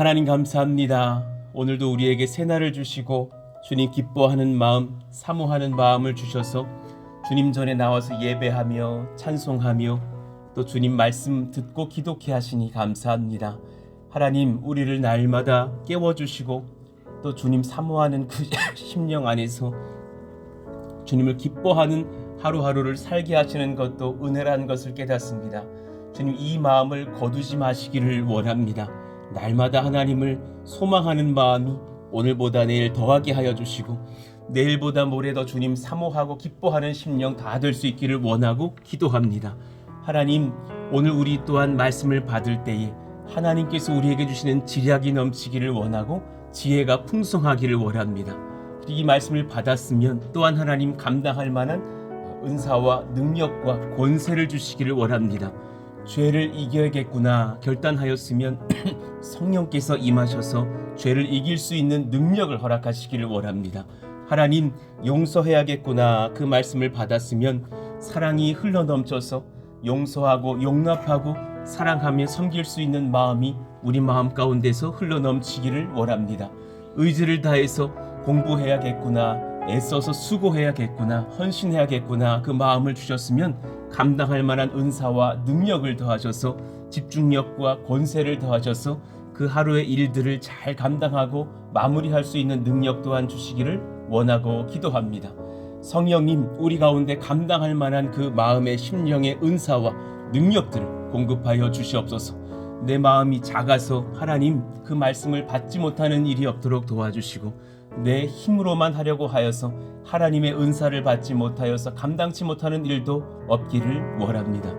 하나님 감사합니다. 오늘도 우리에게 새날을 주시고 주님 기뻐하는 마음, 사모하는 마음을 주셔서 주님 전에 나와서 예배하며 찬송하며 또 주님 말씀 듣고 기도케 하시니 감사합니다. 하나님, 우리를 날마다 깨워주시고 또 주님 사모하는 그 심령 안에서 주님을 기뻐하는 하루하루를 살게 하시는 것도 은혜라는 것을 깨닫습니다. 주님, 이 마음을 거두지 마시기를 원합니다. 날마다 하나님을 소망하는 마음이 오늘보다 내일 더하게 하여 주시고 내일보다 모레 더 주님 사모하고 기뻐하는 심령 다 될 수 있기를 원하고 기도합니다. 하나님, 오늘 우리 또한 말씀을 받을 때에 하나님께서 우리에게 주시는 지략이 넘치기를 원하고 지혜가 풍성하기를 원합니다. 이 말씀을 받았으면 또한 하나님 감당할 만한 은사와 능력과 권세를 주시기를 원합니다. 죄를 이겨야겠구나 결단하였으면 성령께서 임하셔서 죄를 이길 수 있는 능력을 허락하시기를 원합니다. 하나님, 용서해야겠구나 그 말씀을 받았으면 사랑이 흘러넘쳐서 용서하고 용납하고 사랑하며 섬길 수 있는 마음이 우리 마음 가운데서 흘러넘치기를 원합니다. 의지를 다해서 공부해야겠구나, 애써서 수고해야겠구나, 헌신해야겠구나 그 마음을 주셨으면 감당할 만한 은사와 능력을 더하셔서 집중력과 권세를 더하셔서 그 하루의 일들을 잘 감당하고 마무리할 수 있는 능력 또한 주시기를 원하고 기도합니다. 성령님, 우리 가운데 감당할 만한 그 마음의 심령의 은사와 능력들을 공급하여 주시옵소서. 내 마음이 작아서 하나님 그 말씀을 받지 못하는 일이 없도록 도와주시고 내 힘으로만 하려고 하여서 하나님의 은사를 받지 못하여서 감당치 못하는 일도 없기를 원합니다.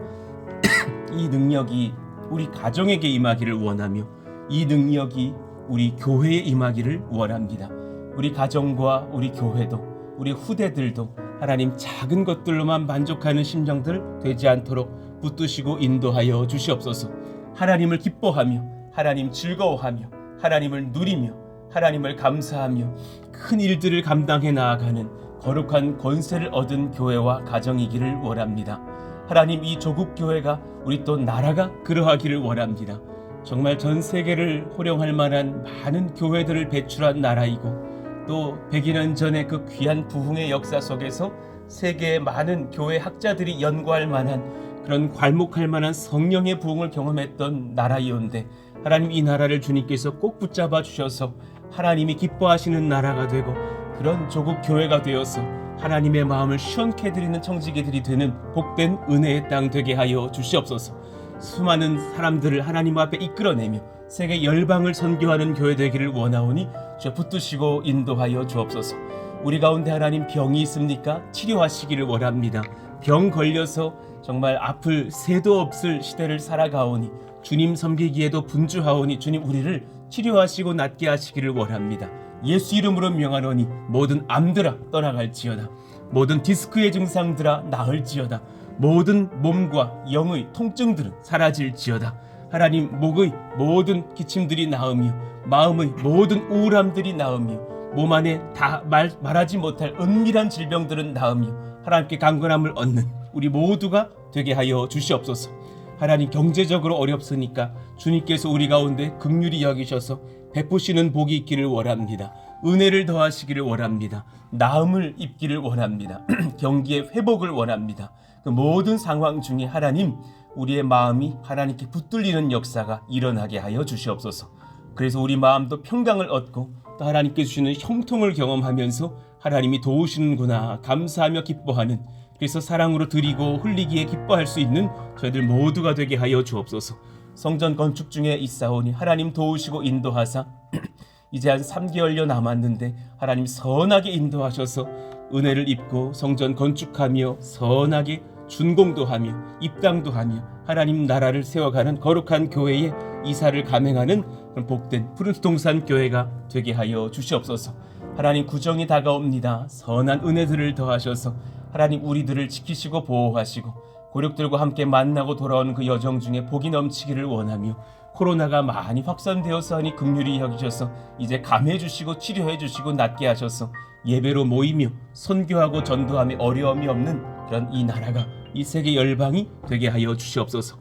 이 능력이 우리 가정에게 임하기를 원하며 이 능력이 우리 교회에 임하기를 원합니다. 우리 가정과 우리 교회도 우리 후대들도 하나님 작은 것들로만 만족하는 심정들 되지 않도록 붙드시고 인도하여 주시옵소서. 하나님을 기뻐하며 하나님 즐거워하며 하나님을 누리며 하나님을 감사하며 큰 일들을 감당해 나아가는 거룩한 권세를 얻은 교회와 가정이기를 원합니다. 하나님, 이 조국 교회가 우리 또 나라가 그러하기를 원합니다. 정말 전 세계를 호령할 만한 많은 교회들을 배출한 나라이고 또 100여 전에 그 귀한 부흥의 역사 속에서 세계의 많은 교회 학자들이 연구할 만한 그런 괄목할 만한 성령의 부흥을 경험했던 나라이온데 하나님, 이 나라를 주님께서 꼭 붙잡아 주셔서 하나님이 기뻐하시는 나라가 되고 그런 조국 교회가 되어서 하나님의 마음을 시원케 해드리는 청지기들이 되는 복된 은혜의 땅 되게 하여 주시옵소서. 수많은 사람들을 하나님 앞에 이끌어내며 세계 열방을 선교하는 교회 되기를 원하오니 주 붙드시고 인도하여 주옵소서. 우리 가운데 하나님 병이 있습니까? 치료하시기를 원합니다. 병 걸려서 정말 아플 새도 없을 시대를 살아가오니 주님 섬기기에도 분주하오니 주님 우리를 치료하시고 낫게 하시기를 원합니다. 예수 이름으로 명하노니 모든 암들아 떠나갈지어다. 모든 디스크의 증상들아 나을지어다. 모든 몸과 영의 통증들은 사라질지어다. 하나님, 목의 모든 기침들이 나으며 마음의 모든 우울함들이 나으며 몸 안에 다 말하지 못할 은밀한 질병들은 나으며 하나님께 강건함을 얻는 우리 모두가 되게 하여 주시옵소서. 하나님, 경제적으로 어렵으니까 주님께서 우리 가운데 긍휼히 여기셔서 베푸시는 복이 있기를 원합니다. 은혜를 더하시기를 원합니다. 나음을 입기를 원합니다. 경기의 회복을 원합니다. 그 모든 상황 중에 하나님, 우리의 마음이 하나님께 붙들리는 역사가 일어나게 하여 주시옵소서. 그래서 우리 마음도 평강을 얻고 또 하나님께 주시는 형통을 경험하면서 하나님이 도우시는구나 감사하며 기뻐하는, 그래서 사랑으로 드리고 흘리기에 기뻐할 수 있는 저희들 모두가 되게 하여 주옵소서. 성전 건축 중에 있사오니 하나님 도우시고 인도하사 이제 한 3개월여 남았는데 하나님 선하게 인도하셔서 은혜를 입고 성전 건축하며 선하게 준공도 하며 입당도 하며 하나님 나라를 세워가는 거룩한 교회에 이사를 감행하는 그런 복된 푸른 동산 교회가 되게 하여 주시옵소서. 하나님, 구정이 다가옵니다. 선한 은혜들을 더하셔서 하나님 우리들을 지키시고 보호하시고 고력들과 함께 만나고 돌아오는 그 여정 중에 복이 넘치기를 원하며 코로나가 많이 확산되어서 하니 긍휼히 여기셔서 이제 감해 주시고 치료해 주시고 낫게 하셔서 예배로 모이며 선교하고 전도함에 어려움이 없는 그런 이 나라가 이 세계 열방이 되게 하여 주시옵소서.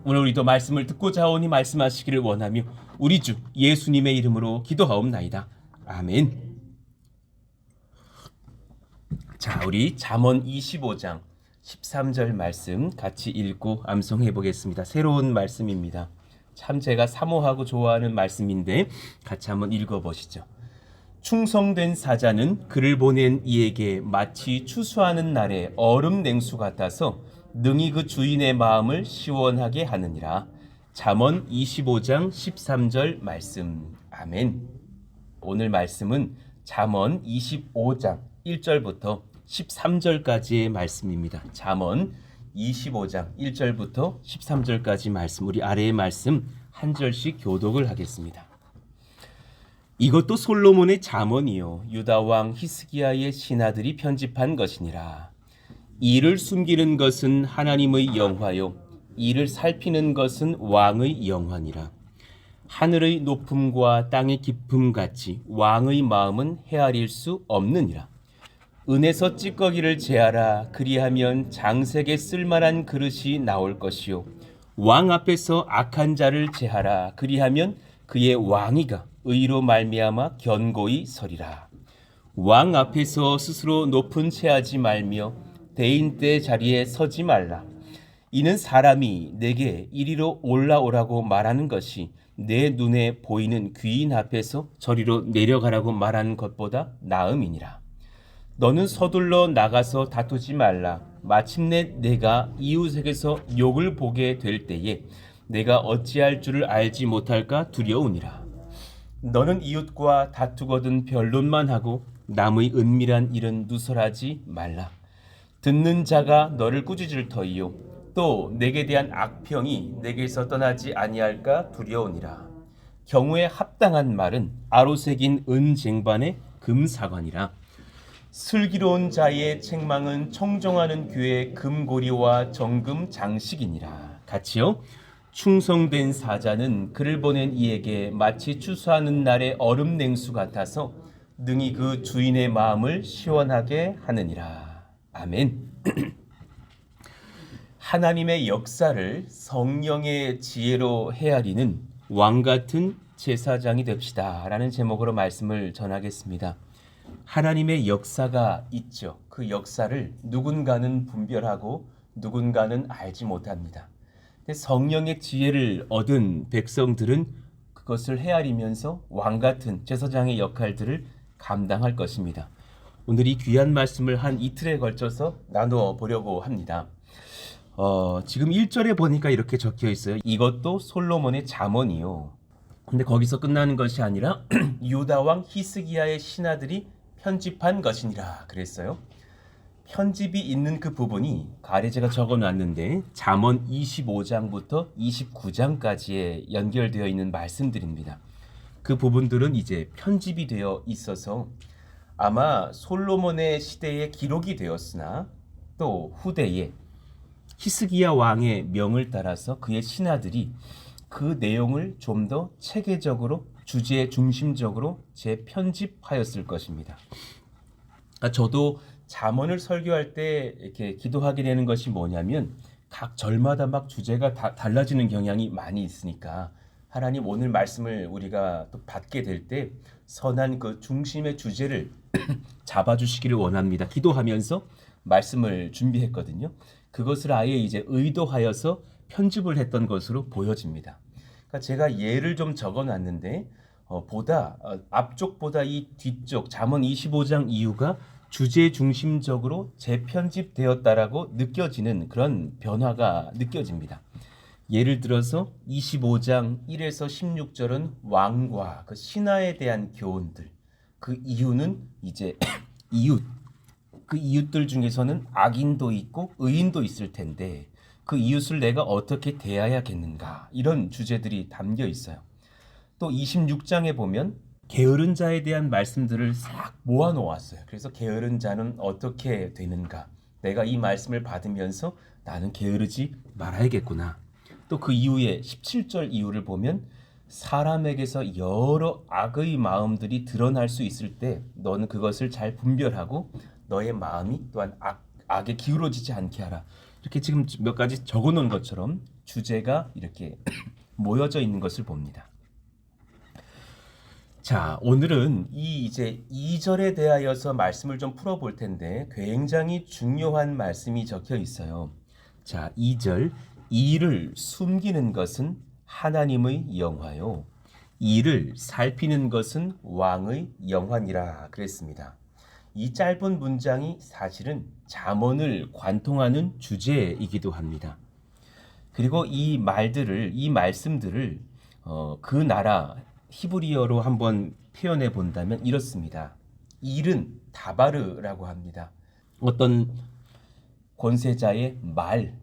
오늘 우리도 말씀을 듣고자 하오니 말씀하시기를 원하며 우리 주 예수님의 이름으로 기도하옵나이다. 아멘. 자, 우리 잠언 25장 13절 말씀 같이 읽고 암송해 보겠습니다. 새로운 말씀입니다. 참 제가 사모하고 좋아하는 말씀인데 같이 한번 읽어 보시죠. 충성된 사자는 그를 보낸 이에게 마치 추수하는 날에 얼음 냉수 같아서 능히 그 주인의 마음을 시원하게 하느니라. 잠언 25장 13절 말씀. 아멘. 오늘 말씀은 잠언 25장 1절부터 13절까지의 말씀입니다. 잠언 25장 1절부터 13절까지 말씀, 우리 아래의 말씀 한 절씩 교독을 하겠습니다. 이것도 솔로몬의 잠언이요 유다 왕 히스기야의 신하들이 편집한 것이니라. 이를 숨기는 것은 하나님의 영화요 이를 살피는 것은 왕의 영화니라. 하늘의 높음과 땅의 깊음 같이 왕의 마음은 헤아릴 수 없느니라. 은에서 찌꺼기를 제하라. 그리하면 장색에 쓸만한 그릇이 나올 것이요 왕 앞에서 악한 자를 제하라. 그리하면 그의 왕위가 의로 말미암아 견고히 서리라. 왕 앞에서 스스로 높은 체하지 말며 대인 때 자리에 서지 말라. 이는 사람이 내게 이리로 올라오라고 말하는 것이 내 눈에 보이는 귀인 앞에서 저리로 내려가라고 말하는 것보다 나음이니라. 너는 서둘러 나가서 다투지 말라. 마침내 내가 이웃에게서 욕을 보게 될 때에 내가 어찌할 줄을 알지 못할까 두려우니라. 너는 이웃과 다투거든 변론만 하고 남의 은밀한 일은 누설하지 말라. 듣는 자가 너를 꾸짖을 터이요 또 내게 대한 악평이 내게서 떠나지 아니할까 두려우니라. 경우에 합당한 말은 아로새긴 은쟁반의 금사관이라. 슬기로운 자의 책망은 청정하는 귀의 금고리와 정금 장식이니라. 같이요. 충성된 사자는 그를 보낸 이에게 마치 추수하는 날의 얼음 냉수 같아서 능히 그 주인의 마음을 시원하게 하느니라. 아멘. 하나님의 역사를 성령의 지혜로 헤아리는 왕같은 제사장이 됩시다 라는 제목으로 말씀을 전하겠습니다. 하나님의 역사가 있죠. 그 역사를 누군가는 분별하고 누군가는 알지 못합니다. 성령의 지혜를 얻은 백성들은 그것을 헤아리면서 왕같은 제사장의 역할들을 감당할 것입니다. 오늘 이 귀한 말씀을 한 이틀에 걸쳐서 나누어 보려고 합니다. 지금 1절에 보니까 이렇게 적혀 있어요. 이것도 솔로몬의 잠언이요. 근데 거기서 끝나는 것이 아니라 유다 왕 히스기야의 신하들이 편집한 것이니라 그랬어요. 편집이 있는 그 부분이 아래 제가 적어놨는데 잠언 25장부터 29장까지에 연결되어 있는 말씀들입니다. 그 부분들은 이제 편집이 되어 있어서 아마 솔로몬의 시대에 기록이 되었으나 또 후대에 히스기야 왕의 명을 따라서 그의 신하들이 그 내용을 좀 더 체계적으로 주제 중심적으로 재편집하였을 것입니다. 저도 잠언을 설교할 때 이렇게 기도하게 되는 것이 뭐냐면 각 절마다 막 주제가 달라지는 경향이 많이 있으니까 하나님 오늘 말씀을 우리가 또 받게 될 때 선한 그 중심의 주제를 잡아주시기를 원합니다. 기도하면서 말씀을 준비했거든요. 그것을 아예 이제 의도하여서 편집을 했던 것으로 보여집니다. 그러니까 제가 예를 좀 적어놨는데 앞쪽보다 이 뒤쪽 잠언 25장 이후가 주제 중심적으로 재편집되었다라고 느껴지는 그런 변화가 느껴집니다. 예를 들어서 25장 1에서 16절은 왕과 그 신하에 대한 교훈들, 그 이유는 이제 그 이웃들 중에서는 악인도 있고 의인도 있을 텐데 그 이웃을 내가 어떻게 대해야겠는가, 이런 주제들이 담겨 있어요. 또 26장에 보면 게으른 자에 대한 말씀들을 싹 모아놓았어요. 그래서 게으른 자는 어떻게 되는가, 내가 이 말씀을 받으면서 나는 게으르지 말아야겠구나. 또 그 이후에 17절 이후를 보면 사람에게서 여러 악의 마음들이 드러날 수 있을 때 너는 그것을 잘 분별하고 너의 마음이 또한 악에 기울어지지 않게 하라. 이렇게 지금 몇 가지 적어놓은 것처럼 주제가 이렇게 모여져 있는 것을 봅니다. 자, 오늘은 이제 2절에 대하여서 말씀을 좀 풀어볼 텐데 굉장히 중요한 말씀이 적혀 있어요. 자, 2절, 이를 숨기는 것은 하나님의 영화요, 이를 살피는 것은 왕의 영화니라 그랬습니다. 이 짧은 문장이 사실은 잠언을 관통하는 주제이기도 합니다. 그리고 이 말씀들을 그 나라 히브리어로 한번 표현해 본다면 이렇습니다. 일은 다바르라고 합니다. 어떤 권세자의 말,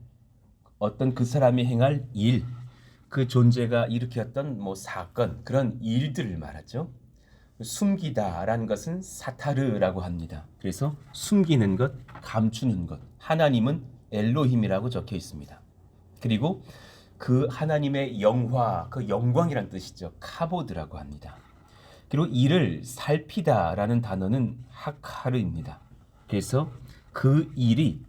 어떤 그 사람이 행할 일, 그 존재가 일으켰던 사건, 그런 일들을 말하죠. 숨기다라는 것은 사타르라고 합니다. 그래서 숨기는 것, 감추는 것. 하나님은 엘로힘이라고 적혀 있습니다. 그리고 그 하나님의 영화, 그 영광이란 뜻이죠. 카보드라고 합니다. 그리고 이를 살피다라는 단어는 하카르입니다. 그래서 그 일이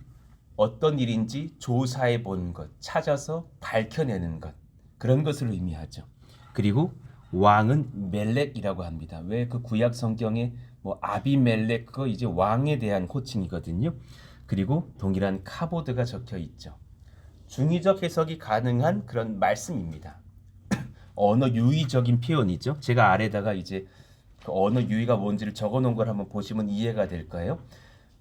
어떤 일인지 조사해 보는 것, 찾아서 밝혀내는 것, 그런 것을 의미하죠. 그리고 왕은 멜렉이라고 합니다. 왜 그 구약 성경에 아비멜렉, 그거 이제 왕에 대한 호칭이거든요. 그리고 동일한 카보드가 적혀 있죠. 중의적 해석이 가능한 그런 말씀입니다. 언어 유의적인 표현이죠. 제가 아래다가 이제 그 언어 유의가 뭔지를 적어놓은 걸 한번 보시면 이해가 될 거예요.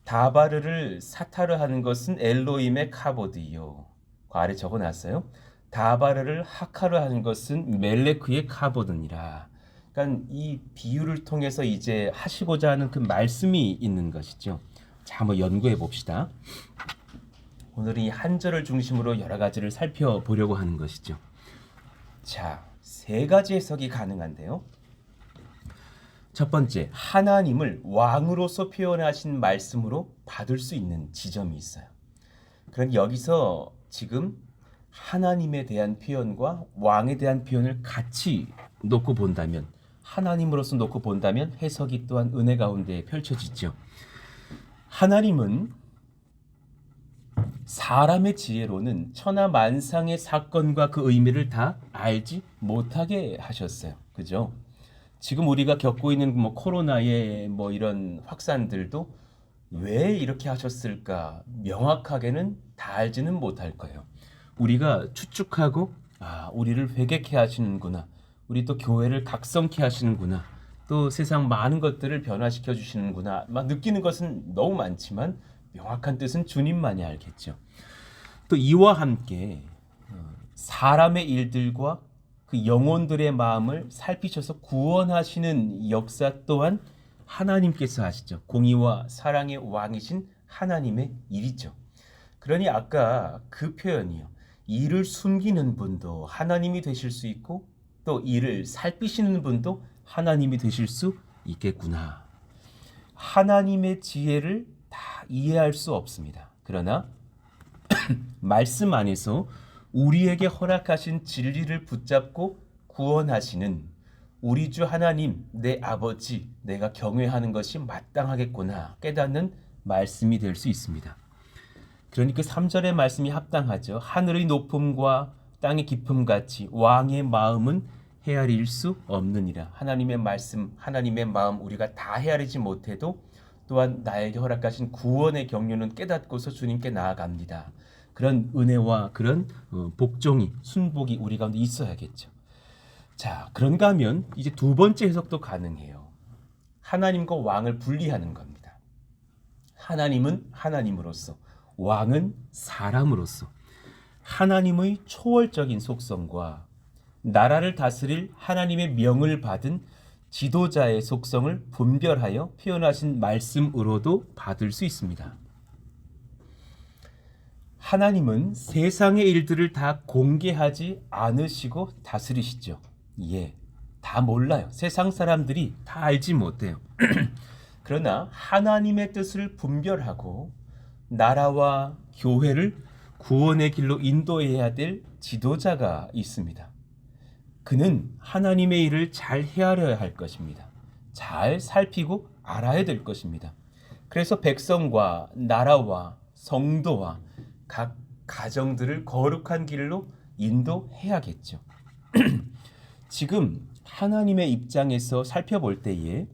다바르를 사타르 하는 것은 엘로힘의 카보드요. 그 아래 적어놨어요. 다바르를 하카르 하는 것은 멜레크의 카보드니라. 그러니까 이 비유를 통해서 이제 하시고자 하는 그 말씀이 있는 것이죠. 자, 한번 연구해 봅시다. 오늘은 이 한 절을 중심으로 여러 가지를 살펴보려고 하는 것이죠. 자, 세 가지 해석이 가능한데요. 첫 번째, 하나님을 왕으로서 표현하신 말씀으로 받을 수 있는 지점이 있어요. 그럼 여기서 지금 하나님에 대한 표현과 왕에 대한 표현을 같이 놓고 본다면, 하나님으로서 놓고 본다면 해석이 또한 은혜 가운데 펼쳐지죠. 하나님은 사람의 지혜로는 천하만상의 사건과 그 의미를 다 알지 못하게 하셨어요. 그죠? 지금 우리가 겪고 있는 코로나의 이런 확산들도 왜 이렇게 하셨을까 명확하게는 다 알지는 못할 거예요. 우리가 추측하고 우리를 회개케 하시는구나, 우리 또 교회를 각성케 하시는구나, 또 세상 많은 것들을 변화시켜 주시는구나 막 느끼는 것은 너무 많지만 명확한 뜻은 주님만이 알겠죠. 또 이와 함께 사람의 일들과 그 영혼들의 마음을 살피셔서 구원하시는 역사 또한 하나님께서 하시죠. 공의와 사랑의 왕이신 하나님의 일이죠. 그러니 아까 그 표현이요, 이를 숨기는 분도 하나님이 되실 수 있고 또 이를 살피시는 분도 하나님이 되실 수 있겠구나. 하나님의 지혜를 다 이해할 수 없습니다. 그러나 말씀 안에서 우리에게 허락하신 진리를 붙잡고 구원하시는 우리 주 하나님, 내 아버지, 내가 경외하는 것이 마땅하겠구나 깨닫는 말씀이 될 수 있습니다. 그러니까 3절의 말씀이 합당하죠. 하늘의 높음과 땅의 깊음 같이 왕의 마음은 헤아릴 수 없느니라. 하나님의 말씀, 하나님의 마음 우리가 다 헤아리지 못해도 또한 나에게 허락하신 구원의 경륜은 깨닫고서 주님께 나아갑니다. 그런 은혜와 그런 복종이, 순복이 우리 가운데 있어야겠죠. 자, 그런가 하면 이제 두 번째 해석도 가능해요. 하나님과 왕을 분리하는 겁니다. 하나님은 하나님으로서, 왕은 사람으로서 하나님의 초월적인 속성과 나라를 다스릴 하나님의 명을 받은 지도자의 속성을 분별하여 표현하신 말씀으로도 받을 수 있습니다. 하나님은 세상의 일들을 다 공개하지 않으시고 다스리시죠. 예, 다 몰라요. 세상 사람들이 다 알지 못해요. 그러나 하나님의 뜻을 분별하고 나라와 교회를 구원의 길로 인도해야 될 지도자가 있습니다. 그는 하나님의 일을 잘 헤아려야 할 것입니다. 잘 살피고 알아야 될 것입니다. 그래서 백성과 나라와 성도와 각 가정들을 거룩한 길로 인도해야겠죠. 지금 하나님의 입장에서 살펴볼 때에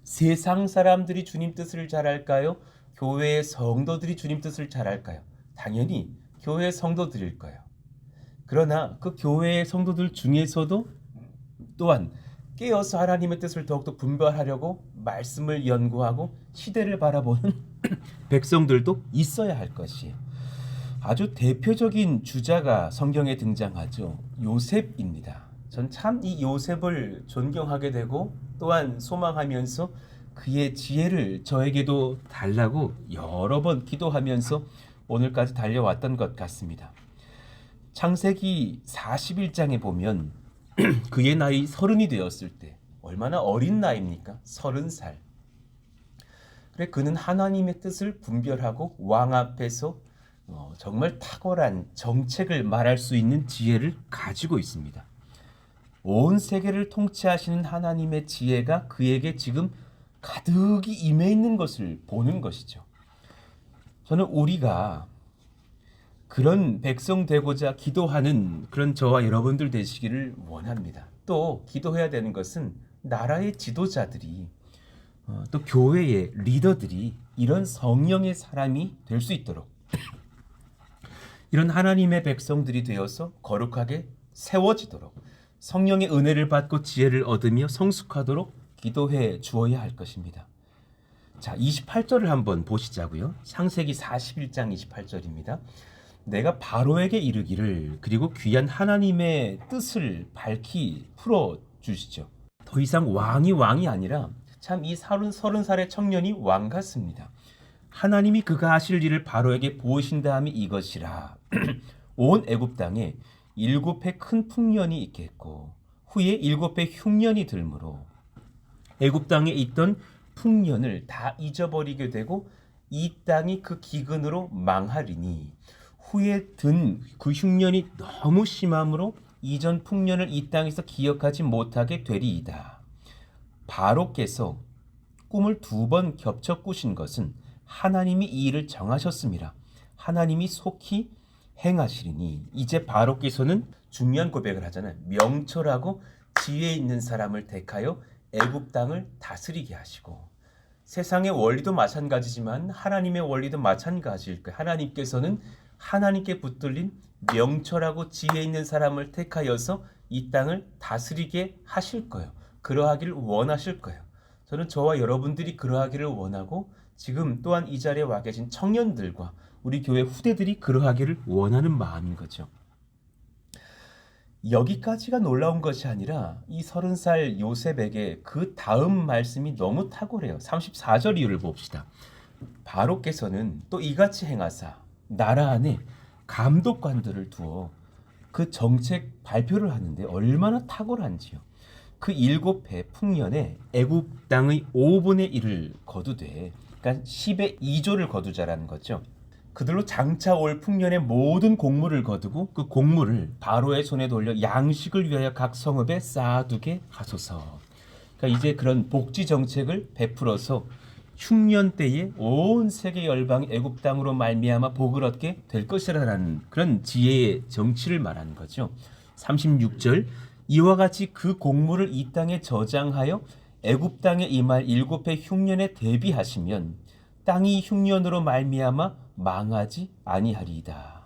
세상 사람들이 주님 뜻을 잘 알까요? 교회의 성도들이 주님 뜻을 잘 알까요? 당연히 교회 성도들일 거예요. 그러나 그 교회의 성도들 중에서도 또한 깨어서 하나님의 뜻을 더욱더 분별하려고 말씀을 연구하고 시대를 바라보는 백성들도 있어야 할 것이에요. 아주 대표적인 주자가 성경에 등장하죠. 요셉입니다. 전 참 이 요셉을 존경하게 되고 또한 소망하면서 그의 지혜를 저에게도 달라고 여러 번 기도하면서 오늘까지 달려왔던 것 같습니다. 창세기 41장에 보면 그의 나이 30이 되었을 때 얼마나 어린 나이입니까? 30살. 그래 그는 하나님의 뜻을 분별하고 왕 앞에서 정말 탁월한 정책을 말할 수 있는 지혜를 가지고 있습니다. 온 세계를 통치하시는 하나님의 지혜가 그에게 지금 가득히 임해 있는 것을 보는 것이죠. 저는 우리가 그런 백성 되고자 기도하는 그런 저와 여러분들 되시기를 원합니다. 또 기도해야 되는 것은 나라의 지도자들이 또 교회의 리더들이 이런 성령의 사람이 될 수 있도록 이런 하나님의 백성들이 되어서 거룩하게 세워지도록 성령의 은혜를 받고 지혜를 얻으며 성숙하도록 기도해 주어야 할 것입니다. 자, 28절을 한번 보시자고요. 창세기 41장 28절입니다. 내가 바로에게 이르기를 그리고 귀한 하나님의 뜻을 밝히 풀어 주시죠. 더 이상 왕이 아니라 참 이 30살의 청년이 왕 같습니다. 하나님이 그가 하실 일을 바로에게 보이신 다음에 이것이라. 온 애굽 땅에 7해 큰 풍년이 있겠고 후에 7해 흉년이 들므로 애굽 땅에 있던 풍년을 다 잊어버리게 되고 이 땅이 그 기근으로 망하리니 후에 든 그 흉년이 너무 심함으로 이전 풍년을 이 땅에서 기억하지 못하게 되리이다. 바로께서 꿈을 2번 겹쳐 꾸신 것은 하나님이 이 일을 정하셨습니다. 하나님이 속히 행하시리니. 이제 바로께서는 중요한 고백을 하잖아요. 명철하고 지혜 있는 사람을 택하여 애굽 땅을 다스리게 하시고, 세상의 원리도 마찬가지지만 하나님의 원리도 마찬가지일 거예요. 하나님께서는 하나님께 붙들린 명철하고 지혜 있는 사람을 택하여서 이 땅을 다스리게 하실 거예요. 그러하기를 원하실 거예요. 저는 저와 여러분들이 그러하기를 원하고 지금 또한 이 자리에 와 계신 청년들과 우리 교회 후대들이 그러하기를 원하는 마음인 거죠. 여기까지가 놀라운 것이 아니라 이 30살 요셉에게 그 다음 말씀이 너무 탁월해요. 34절 이유를 봅시다. 바로께서는 또 이같이 행하사 나라 안에 감독관들을 두어 그 정책 발표를 하는데 얼마나 탁월한지요. 그 7해 풍년에 애굽 땅의 5분의 1을 거두되, 그러니까 10의 2조를 거두자라는 거죠. 그들로 장차 올 풍년의 모든 곡물을 거두고 그 곡물을 바로의 손에 돌려 양식을 위하여 각 성읍에 쌓아두게 하소서. 그러니까 이제 그런 복지 정책을 베풀어서 흉년 때에 온 세계 열방이 애굽 땅으로 말미암아 복을 얻게 될 것이라는 그런 지혜의 정치를 말하는 거죠. 36절 이와 같이 그 곡물을 이 땅에 저장하여 애굽 땅에 임할 7해 흉년에 대비하시면 땅이 흉년으로 말미암아 망하지 아니하리이다.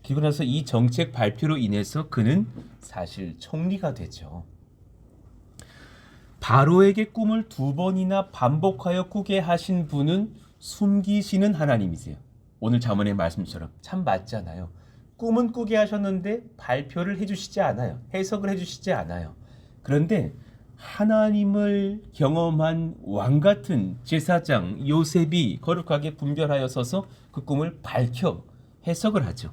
그리고 나서 이 정책 발표로 인해서 그는 사실 총리가 되죠. 바로에게 꿈을 2번이나 반복하여 꾸게 하신 분은 숨기시는 하나님이세요. 오늘 잠언의 말씀처럼 참 맞잖아요. 꿈은 꾸게 하셨는데 발표를 해주시지 않아요. 해석을 해주시지 않아요. 그런데 하나님을 경험한 왕같은 제사장 요셉이 거룩하게 분별하여 서서 그 꿈을 밝혀 해석을 하죠.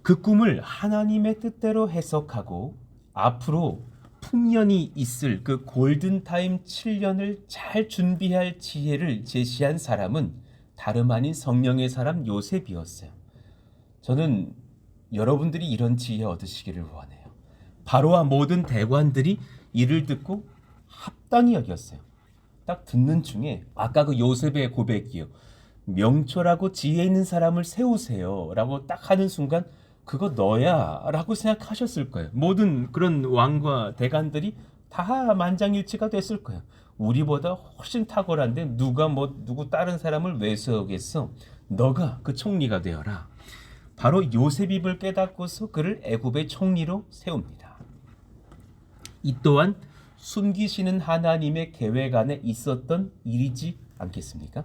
그 꿈을 하나님의 뜻대로 해석하고 앞으로 풍년이 있을 그 골든타임 7년을 잘 준비할 지혜를 제시한 사람은 다름 아닌 성령의 사람 요셉이었어요. 저는 여러분들이 이런 지혜 얻으시기를 원해요. 바로와 모든 대관들이 이를 듣고 합당히 여겼어요. 딱 듣는 중에 아까 그 요셉의 고백이요. 명철하고 지혜 있는 사람을 세우세요 라고 딱 하는 순간 그거 너야 라고 생각하셨을 거예요. 모든 그런 왕과 대관들이 다 만장일치가 됐을 거예요. 우리보다 훨씬 탁월한데 누가 누구 다른 사람을 왜 세우겠어? 너가 그 총리가 되어라. 바로 요셉입을 깨닫고서 그를 애굽의 총리로 세웁니다. 이 또한 숨기시는 하나님의 계획 안에 있었던 일이지 않겠습니까?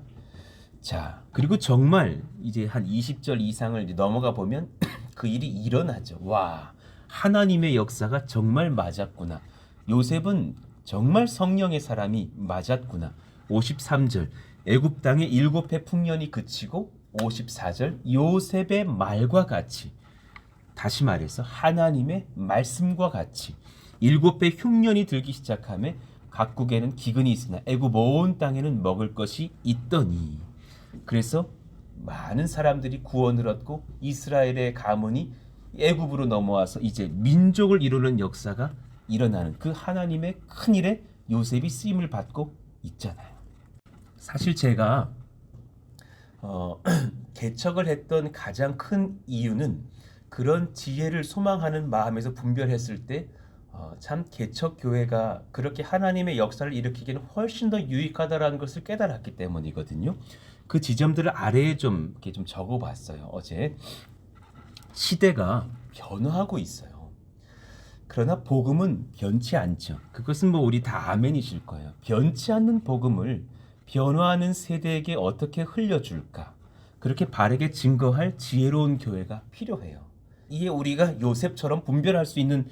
자, 그리고 정말 이제 한 20절 이상을 이제 넘어가 보면 그 일이 일어나죠. 와, 하나님의 역사가 정말 맞았구나. 요셉은 정말 성령의 사람이 맞았구나. 53절 애굽 땅의 7해 풍년이 그치고 54절 요셉의 말과 같이, 다시 말해서 하나님의 말씀과 같이 7배 흉년이 들기 시작하며 각국에는 기근이 있으나 애굽 온 땅에는 먹을 것이 있더니, 그래서 많은 사람들이 구원을 얻고 이스라엘의 가문이 애굽으로 넘어와서 이제 민족을 이루는 역사가 일어나는 그 하나님의 큰 일에 요셉이 쓰임을 받고 있잖아요. 사실 제가 개척을 했던 가장 큰 이유는 그런 지혜를 소망하는 마음에서 분별했을 때 참 개척 교회가 그렇게 하나님의 역사를 일으키기는 훨씬 더 유익하다라는 것을 깨달았기 때문이거든요. 그 지점들을 아래에 좀 이렇게 좀 적어봤어요. 어제 시대가 변화하고 있어요. 그러나 복음은 변치 않죠. 그것은 우리 다 아멘이실 거예요. 변치 않는 복음을 변화하는 세대에게 어떻게 흘려줄까? 그렇게 바르게 증거할 지혜로운 교회가 필요해요. 이에 우리가 요셉처럼 분별할 수 있는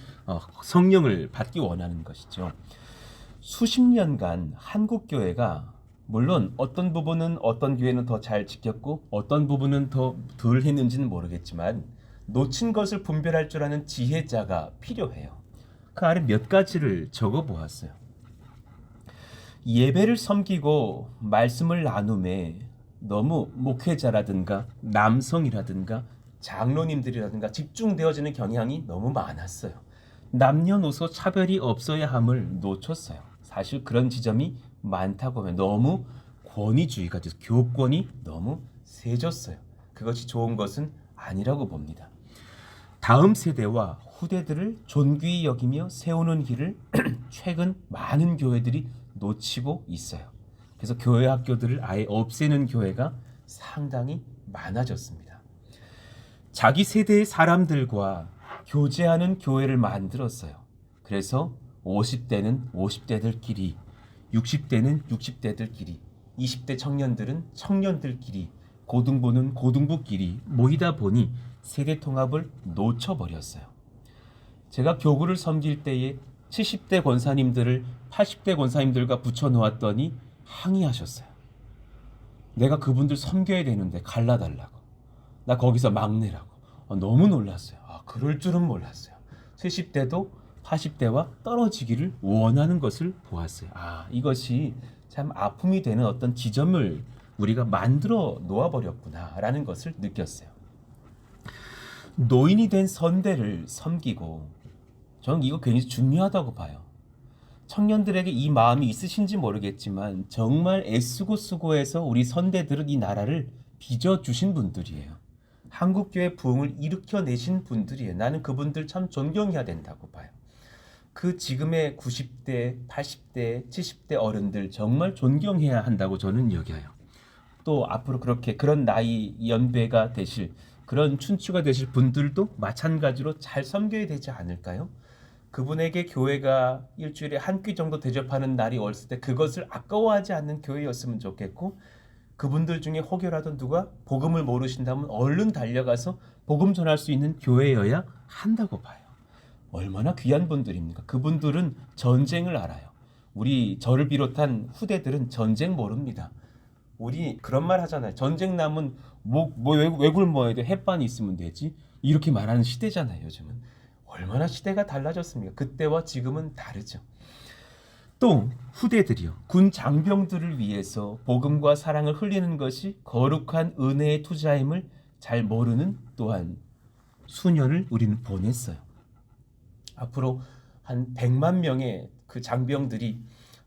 성령을 받기 원하는 것이죠. 수십 년간 한국 교회가 물론 어떤 부분은 어떤 교회는 더 잘 지켰고 어떤 부분은 더 덜 했는지는 모르겠지만 놓친 것을 분별할 줄 아는 지혜자가 필요해요. 그 아래 몇 가지를 적어 보았어요. 예배를 섬기고 말씀을 나눔에 너무 목회자라든가 남성이라든가 장로님들이라든가 집중되어지는 경향이 너무 많았어요. 남녀노소 차별이 없어야 함을 놓쳤어요. 사실 그런 지점이 많다고 하면 너무 권위주의가 돼서 교권이 너무 세졌어요. 그것이 좋은 것은 아니라고 봅니다. 다음 세대와 후대들을 존귀히 여기며 세우는 길을 최근 많은 교회들이 놓치고 있어요. 그래서 교회 학교들을 아예 없애는 교회가 상당히 많아졌습니다. 자기 세대의 사람들과 교제하는 교회를 만들었어요. 그래서 50대는 50대들끼리, 60대는 60대들끼리, 20대 청년들은 청년들끼리, 고등부는 고등부끼리 모이다 보니 세대 통합을 놓쳐버렸어요. 제가 교구를 섬길 때에 70대 권사님들을 80대 권사님들과 붙여놓았더니 항의하셨어요. 내가 그분들 섬겨야 되는데 갈라달라고. 나 거기서 막내라고. 너무 놀랐어요. 그럴 줄은 몰랐어요. 70대도 80대와 떨어지기를 원하는 것을 보았어요. 이것이 참 아픔이 되는 어떤 지점을 우리가 만들어 놓아버렸구나라는 것을 느꼈어요. 노인이 된 선대를 섬기고, 저는 이거 굉장히 중요하다고 봐요. 청년들에게 이 마음이 있으신지 모르겠지만 정말 애쓰고 수고해서 우리 선대들은 이 나라를 빚어주신 분들이에요. 한국교회 부흥을 일으켜내신 분들이에요. 나는 그분들 참 존경해야 된다고 봐요. 그 지금의 90대, 80대, 70대 어른들 정말 존경해야 한다고 저는 여겨요. 또 앞으로 그런 나이 연배가 되실, 그런 춘추가 되실 분들도 마찬가지로 잘 섬겨야 되지 않을까요? 그분에게 교회가 일주일에 한 끼 정도 대접하는 날이 왔을 때 그것을 아까워하지 않는 교회였으면 좋겠고, 그분들 중에 혹여라도 누가 복음을 모르신다면 얼른 달려가서 복음 전할 수 있는 교회여야 한다고 봐요. 얼마나 귀한 분들입니까? 그분들은 전쟁을 알아요. 저를 비롯한 후대들은 전쟁 모릅니다. 우리 그런 말 하잖아요. 전쟁 남은 왜 굶어야 돼? 햇반이 있으면 되지. 이렇게 말하는 시대잖아요. 요즘은. 얼마나 시대가 달라졌습니까? 그때와 지금은 다르죠. 또 후대들이요, 군 장병들을 위해서 복음과 사랑을 흘리는 것이 거룩한 은혜의 투자임을 잘 모르는 또한 수년을 우리는 보냈어요. 앞으로 한 100만 명의 그 장병들이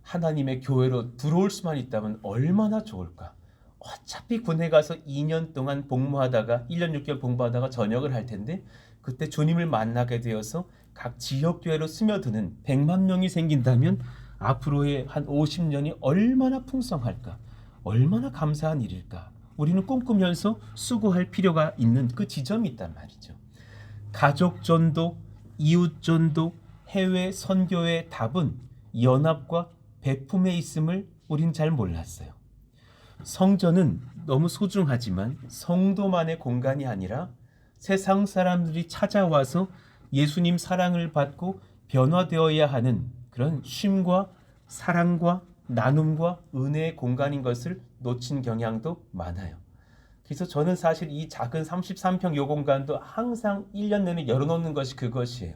하나님의 교회로 들어올 수만 있다면 얼마나 좋을까. 어차피 군에 가서 2년 동안 복무하다가 1년 6개월 복무하다가 전역을 할 텐데 그때 주님을 만나게 되어서 각 지역교회로 스며드는 100만 명이 생긴다면 앞으로의 한 50년이 얼마나 풍성할까? 얼마나 감사한 일일까? 우리는 꿈꾸면서 수고할 필요가 있는 그 지점이 있단 말이죠. 가족 전도, 이웃 전도, 해외 선교의 답은 연합과 배품에 있음을 우린 잘 몰랐어요. 성전은 너무 소중하지만 성도만의 공간이 아니라 세상 사람들이 찾아와서 예수님 사랑을 받고 변화되어야 하는 그런 쉼과 사랑과 나눔과 은혜의 공간인 것을 놓친 경향도 많아요. 그래서 저는 사실 이 작은 33평 요 공간도 항상 1년 내내 열어놓는 것이 그것이에요.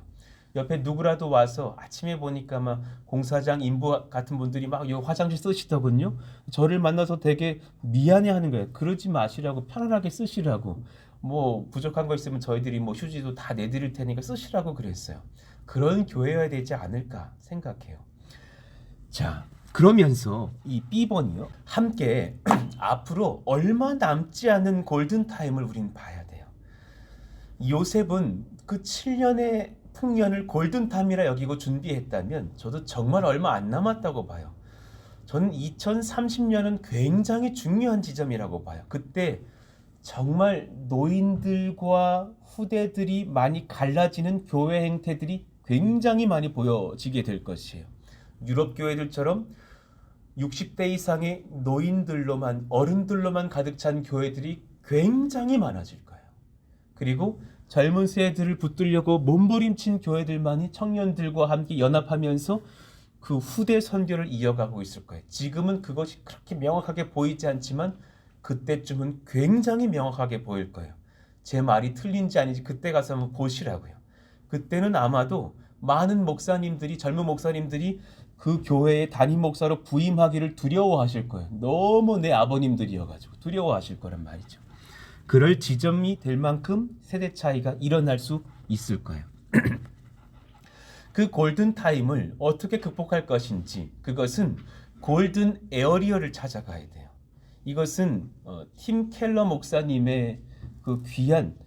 옆에 누구라도 와서 아침에 보니까 막 공사장 인부 같은 분들이 막 요 화장실 쓰시더군요. 저를 만나서 되게 미안해하는 거예요. 그러지 마시라고, 편안하게 쓰시라고. 뭐 부족한 거 있으면 저희들이 뭐 휴지도 다 내드릴 테니까 쓰시라고 그랬어야 그런 교회여야 되지 않을까 생각해요. 자, 그러면서 이 B번이요. 함께 앞으로 얼마 남지 않은 골든타임을 우린 봐야 돼요. 요셉은 그 7년의 풍년을 골든타임이라 여기고 준비했다면 저도 정말 얼마 안 남았다고 봐요. 저는 2030년은 굉장히 중요한 지점이라고 봐요. 그때 정말 노인들과 후대들이 많이 갈라지는 교회 행태들이 굉장히 많이 보여지게 될 것이에요. 유럽 교회들처럼 60대 이상의 노인들로만, 어른들로만 가득 찬 교회들이 굉장히 많아질 거예요. 그리고 젊은 세대들을 붙들려고 몸부림친 교회들만이 청년들과 함께 연합하면서 그 후대 선교를 이어가고 있을 거예요. 지금은 그것이 그렇게 명확하게 보이지 않지만 그때쯤은 굉장히 명확하게 보일 거예요. 제 말이 틀린지 아닌지 그때 가서 한번 보시라고요. 그때는 아마도 많은 목사님들이, 젊은 목사님들이 그 교회의 담임 목사로 부임하기를 두려워하실 거예요. 너무 내 아버님들이어가지고 두려워하실 거란 말이죠. 그럴 지점이 될 만큼 세대 차이가 일어날 수 있을 거예요. 그 골든타임을 어떻게 극복할 것인지, 그것은 골든 에어리어를 찾아가야 돼요. 이것은 팀 켈러 목사님의 그 귀한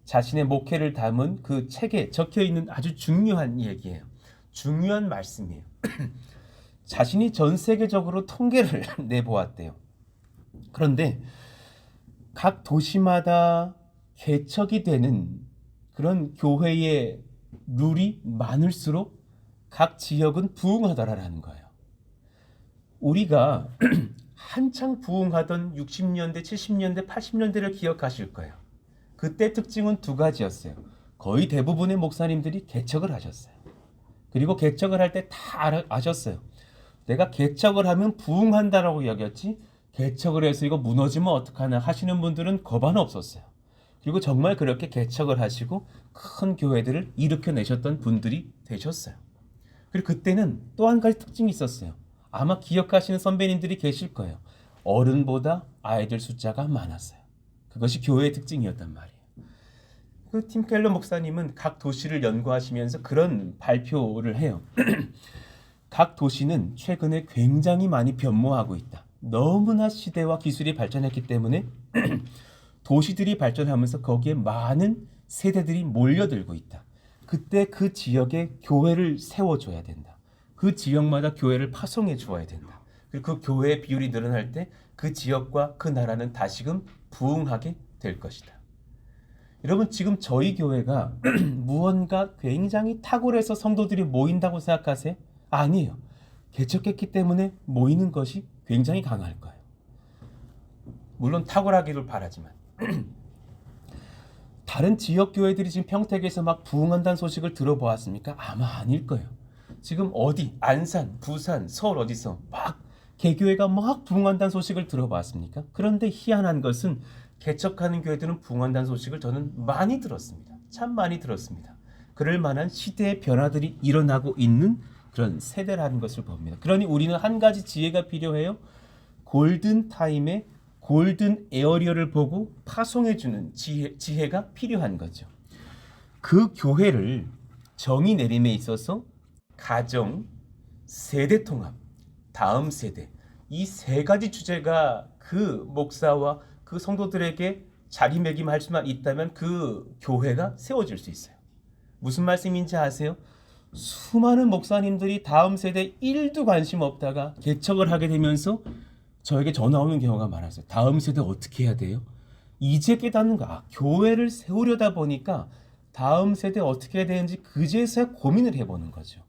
자신의 목회를 담은 그 책에 적혀있는 아주 중요한 얘기예요. 중요한 말씀이에요. 자신이 전 세계적으로 통계를 내보았대요. 그런데 각 도시마다 개척이 되는 그런 교회의 룰이 많을수록 각 지역은 부흥하더라라는 거예요. 우리가 한창 부흥하던 60년대, 70년대, 80년대를 기억하실 거예요. 그때 특징은 두 가지였어요. 거의 대부분의 목사님들이 개척을 하셨어요. 그리고 개척을 할 때 다 아셨어요. 내가 개척을 하면 부흥한다라고 여겼지 개척을 해서 이거 무너지면 어떡하나 하시는 분들은 거반 없었어요. 그리고 정말 그렇게 개척을 하시고 큰 교회들을 일으켜내셨던 분들이 되셨어요. 그리고 그때는 또 한 가지 특징이 있었어요. 아마 기억하시는 선배님들이 계실 거예요. 어른보다 아이들 숫자가 많았어요. 그것이 교회의 특징이었단 말이에요. 그 팀 켈러 목사님은 각 도시를 연구하시면서 그런 발표를 해요. 각 도시는 최근에 굉장히 많이 변모하고 있다. 너무나 시대와 기술이 발전했기 때문에 도시들이 발전하면서 거기에 많은 세대들이 몰려들고 있다. 그때 그 지역에 교회를 세워줘야 된다. 그 지역마다 교회를 파송해 주어야 된다. 그리고 그 교회의 비율이 늘어날 때 그 지역과 그 나라는 다시금 부흥하게 될 것이다. 여러분, 지금 저희 교회가 무언가 굉장히 탁월해서 성도들이 모인다고 생각하세요? 아니에요. 개척했기 때문에 모이는 것이 굉장히 강할 거예요. 물론 탁월하기를 바라지만 다른 지역 교회들이 지금 평택에서 막 부흥한다는 소식을 들어보았습니까? 아마 아닐 거예요. 지금 어디 안산, 부산, 서울 어디서 막 개교회가 막 부흥한다는 소식을 들어봤습니까? 그런데 희한한 것은 개척하는 교회들은 부흥한다는 소식을 저는 많이 들었습니다. 참 많이 들었습니다. 그럴 만한 시대의 변화들이 일어나고 있는 그런 세대라는 것을 봅니다. 그러니 우리는 한 가지 지혜가 필요해요. 골든타임에 골든 에어리어를 보고 파송해주는 지혜가 필요한 거죠. 그 교회를 정의 내림에 있어서 가정, 세대 통합, 다음 세대, 이 세 가지 주제가 그 목사와 그 성도들에게 자리매김할 수만 있다면 그 교회가 세워질 수 있어요. 무슨 말씀인지 아세요? 수많은 목사님들이 다음 세대 1도 관심 없다가 개척을 하게 되면서 저에게 전화 오는 경우가 많았어요. 다음 세대 어떻게 해야 돼요? 이제 깨닫는 거. 교회를 세우려다 보니까 다음 세대 어떻게 해야 되는지 그제서야 고민을 해보는 거죠.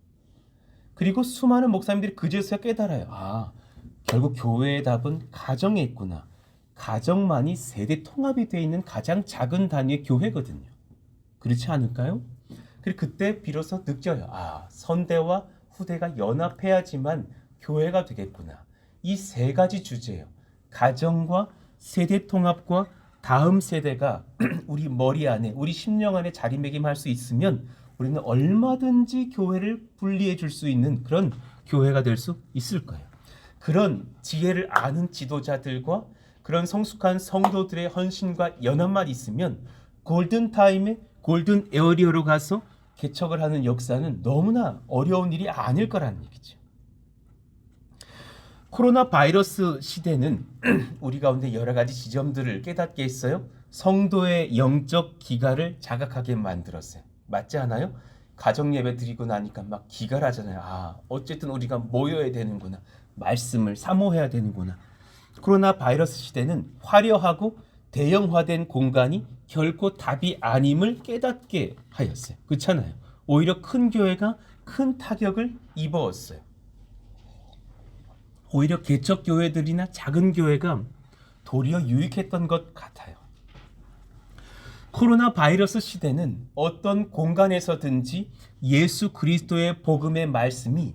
그리고 수많은 목사님들이 그제서야 깨달아요. 결국 교회의 답은 가정에 있구나. 가정만이 세대 통합이 되어 있는 가장 작은 단위의 교회거든요. 그렇지 않을까요? 그리고 그때 비로소 느껴요. 선대와 후대가 연합해야지만 교회가 되겠구나. 이 세 가지 주제예요. 가정과 세대 통합과 다음 세대가 우리 머리 안에, 우리 심령 안에 자리매김할 수 있으면 우리는 얼마든지 교회를 분리해 줄 수 있는 그런 교회가 될 수 있을 거예요. 그런 지혜를 아는 지도자들과 그런 성숙한 성도들의 헌신과 연합만 있으면 골든타임에 골든 에어리어로 가서 개척을 하는 역사는 너무나 어려운 일이 아닐 거라는 얘기죠. 코로나 바이러스 시대는 우리 가운데 여러 가지 지점들을 깨닫게 했어요. 성도의 영적 기갈을 자각하게 만들었어요. 맞지 않아요? 가정 예배 드리고 나니까 막 기갈하잖아요. 어쨌든 우리가 모여야 되는구나. 말씀을 사모해야 되는구나. 코로나 바이러스 시대는 화려하고 대형화된 공간이 결코 답이 아님을 깨닫게 하였어요. 그렇잖아요. 오히려 큰 교회가 큰 타격을 입었어요. 오히려 개척 교회들이나 작은 교회가 도리어 유익했던 것 같아요. 코로나 바이러스 시대는 어떤 공간에서든지 예수 그리스도의 복음의 말씀이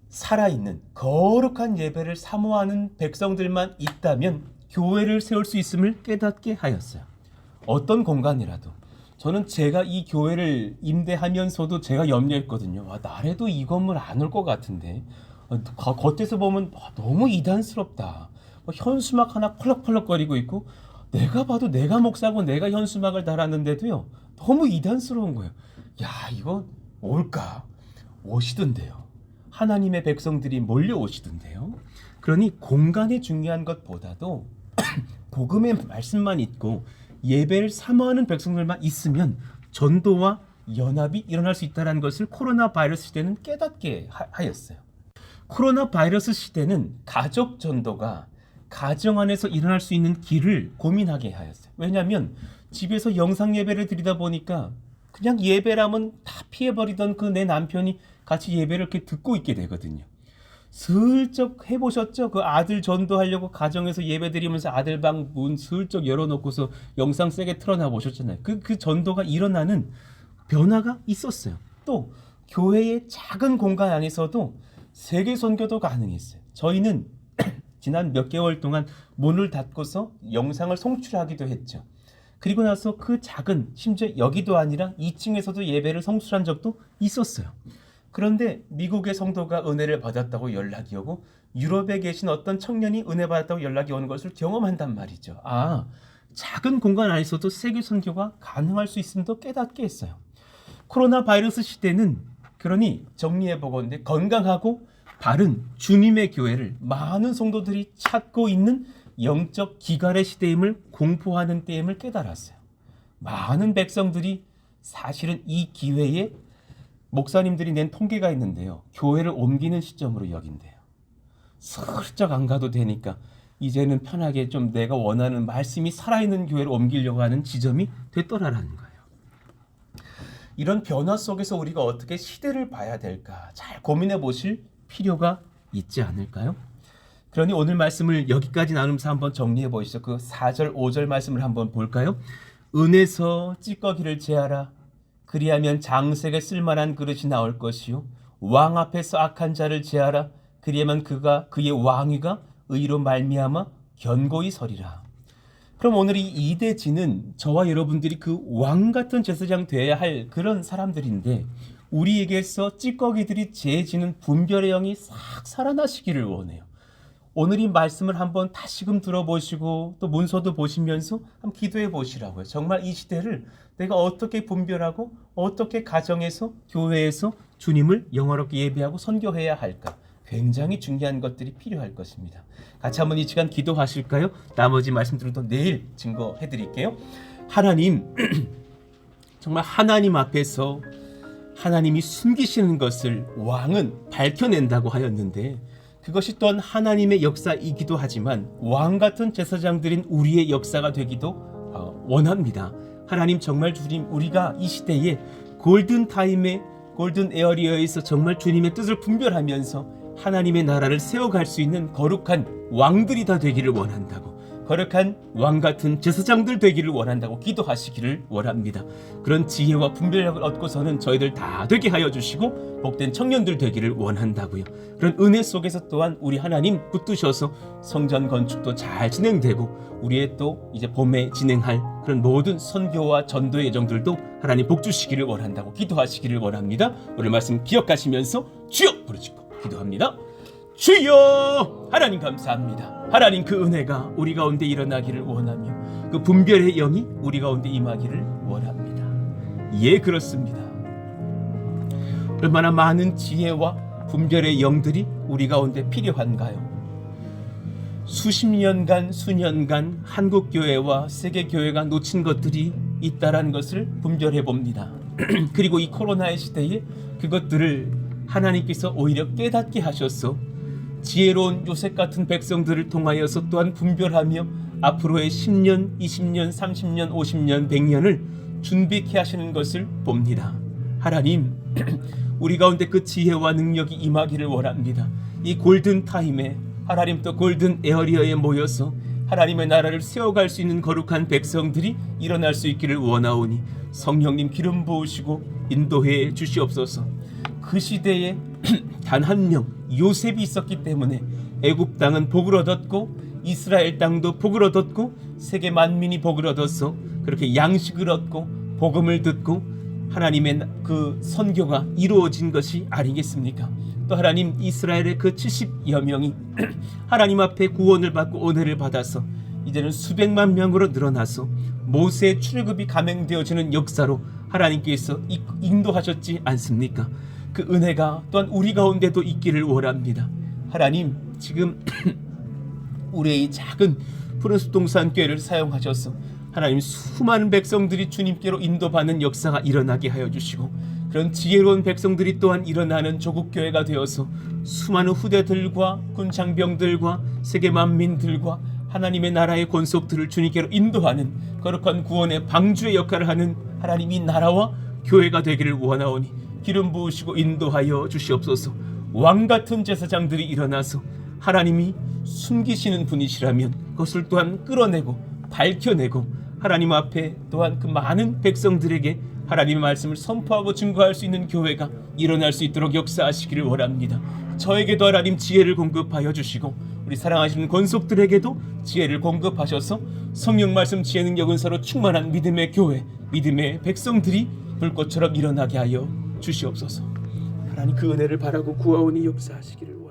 살아있는 거룩한 예배를 사모하는 백성들만 있다면 교회를 세울 수 있음을 깨닫게 하였어요. 어떤 공간이라도. 저는 제가 이 교회를 임대하면서도 제가 염려했거든요. 나래도 이 건물 안 올 것 같은데 겉에서 보면 너무 이단스럽다. 현수막 하나 펄럭펄럭거리고 있고 내가 봐도 내가 목사고 내가 현수막을 달았는데도요 너무 이단스러운 거예요. 이거 올까? 오시던데요. 하나님의 백성들이 몰려오시던데요. 그러니 공간이 중요한 것보다도 복음의 말씀만 있고 예배를 사모하는 백성들만 있으면 전도와 연합이 일어날 수 있다는 것을 코로나 바이러스 시대는 깨닫게 하였어요. 코로나 바이러스 시대는 가족 전도가 가정 안에서 일어날 수 있는 길을 고민하게 하였어요. 왜냐하면 집에서 영상 예배를 드리다 보니까 그냥 예배라면 다 피해버리던 그 내 남편이 같이 예배를 이렇게 듣고 있게 되거든요. 슬쩍 해보셨죠? 그 아들 전도하려고 가정에서 예배 드리면서 아들 방 문 슬쩍 열어놓고서 영상 세게 틀어놔 보셨잖아요. 그 전도가 일어나는 변화가 있었어요. 또 교회의 작은 공간 안에서도 세계 선교도 가능했어요. 저희는 지난 몇 개월 동안 문을 닫고서 영상을 송출하기도 했죠. 그리고 나서 그 작은, 심지어 여기도 아니라 2층에서도 예배를 송출한 적도 있었어요. 그런데 미국의 성도가 은혜를 받았다고 연락이 오고 유럽에 계신 어떤 청년이 은혜 받았다고 연락이 오는 것을 경험한단 말이죠. 작은 공간 안에서도 세계 선교가 가능할 수 있음도 깨닫게 했어요. 코로나 바이러스 시대는 그러니 정리해보건대 건강하고 바른 주님의 교회를 많은 성도들이 찾고 있는 영적 기갈의 시대임을 공포하는 때임을 깨달았어요. 많은 백성들이 사실은 이 기회에 목사님들이 낸 통계가 있는데요. 교회를 옮기는 시점으로 여긴대요. 슬쩍 안 가도 되니까 이제는 편하게 좀 내가 원하는 말씀이 살아있는 교회로 옮기려고 하는 지점이 됐더라라는 거예요. 이런 변화 속에서 우리가 어떻게 시대를 봐야 될까 잘 고민해 보실 필요가 있지 않을까요? 그러니 오늘 말씀을 여기까지 나누면서 한번 정리해 보시죠. 그 4절 5절 말씀을 한번 볼까요? 은에서 찌꺼기를 제하라. 그리하면 장색에 쓸만한 그릇이 나올 것이요 왕 앞에서 악한 자를 제하라. 그리하면 그의 왕위가 의로 말미암아 견고히 서리라. 그럼 오늘 이 2대지는 저와 여러분들이 그 왕 같은 제사장 되어야 할 그런 사람들인데 우리에게서 찌꺼기들이 제해지는 분별의 영이 싹 살아나시기를 원해요. 오늘 이 말씀을 한번 다시금 들어보시고 또 문서도 보시면서 한번 기도해 보시라고요. 정말 이 시대를 내가 어떻게 분별하고 어떻게 가정에서 교회에서 주님을 영화롭게 예배하고 선교해야 할까? 굉장히 중요한 것들이 필요할 것입니다. 같이 한번 이 시간 기도하실까요? 나머지 말씀들은 내일 증거해 드릴게요. 하나님, 정말 하나님 앞에서 하나님이 숨기시는 것을 왕은 밝혀낸다고 하였는데, 그것이 또한 하나님의 역사이기도 하지만 왕 같은 제사장들인 우리의 역사가 되기도 원합니다. 하나님, 정말 주님, 우리가 이 시대에 골든 타임에 골든 에어리어에서 정말 주님의 뜻을 분별하면서 하나님의 나라를 세워갈 수 있는 거룩한 왕들이 다 되기를 원한다고, 거룩한 왕 같은 제사장들 되기를 원한다고 기도하시기를 원합니다. 그런 지혜와 분별력을 얻고서는 저희들 다 되게 하여 주시고 복된 청년들 되기를 원한다고요. 그런 은혜 속에서 또한 우리 하나님 붙드셔서 성전 건축도 잘 진행되고, 우리의 또 이제 봄에 진행할 그런 모든 선교와 전도의 예정들도 하나님 복 주시기를 원한다고 기도하시기를 원합니다. 오늘 말씀 기억하시면서 주여 부르짖고 기도합니다. 주여! 하나님 감사합니다. 하나님, 그 은혜가 우리 가운데 일어나기를 원하며 그 분별의 영이 우리 가운데 임하기를 원합니다. 예, 그렇습니다. 얼마나 많은 지혜와 분별의 영들이 우리 가운데 필요한가요? 수십 년간, 수년간 한국교회와 세계교회가 놓친 것들이 있다라는 것을 분별해 봅니다. 그리고 이 코로나의 시대에 그것들을 하나님께서 오히려 깨닫게 하셔서 지혜로운 요셉 같은 백성들을 통하여서 또한 분별하며 앞으로의 10년, 20년, 30년, 50년, 100년을 준비케 하시는 것을 봅니다. 하나님, 우리 가운데 그 지혜와 능력이 임하기를 원합니다. 이 골든 타임에 하나님, 또 골든 에어리어에 모여서 하나님의 나라를 세워갈 수 있는 거룩한 백성들이 일어날 수 있기를 원하오니 성령님 기름 부으시고 인도해 주시옵소서. 그 시대에 단 한 명 요셉이 있었기 때문에 애굽 땅은 복을 얻었고 이스라엘 땅도 복을 얻었고 세계 만민이 복을 얻어서 그렇게 양식을 얻고 복음을 듣고 하나님의 그 선교가 이루어진 것이 아니겠습니까? 또 하나님, 이스라엘의 그 70여 명이 하나님 앞에 구원을 받고 은혜를 받아서 이제는 수백만 명으로 늘어나서 모세의 출애굽이 감행되어지는 역사로 하나님께서 인도하셨지 않습니까? 그 은혜가 또한 우리 가운데도 있기를 원합니다. 하나님, 지금 우리의 이 작은 푸른숲 동산교회를 사용하셔서 하나님, 수많은 백성들이 주님께로 인도받는 역사가 일어나게 하여 주시고, 그런 지혜로운 백성들이 또한 일어나는 조국교회가 되어서 수많은 후대들과 군장병들과 세계 만민들과 하나님의 나라의 권속들을 주님께로 인도하는 거룩한 구원의 방주의 역할을 하는 하나님이 나라와 교회가 되기를 원하오니 기름 부으시고 인도하여 주시옵소서. 왕같은 제사장들이 일어나서 하나님이 숨기시는 분이시라면 그것을 또한 끌어내고 밝혀내고 하나님 앞에 또한 그 많은 백성들에게 하나님의 말씀을 선포하고 증거할 수 있는 교회가 일어날 수 있도록 역사하시기를 원합니다. 저에게도 하나님 지혜를 공급하여 주시고 우리 사랑하시는 권속들에게도 지혜를 공급하셔서 성령 말씀 지혜 능력은 서로 충만한 믿음의 교회, 믿음의 백성들이 불꽃처럼 일어나게 하여 주시옵소서. 하나님, 그 은혜를 바라고 구하오니 역사하시기를 원합니다.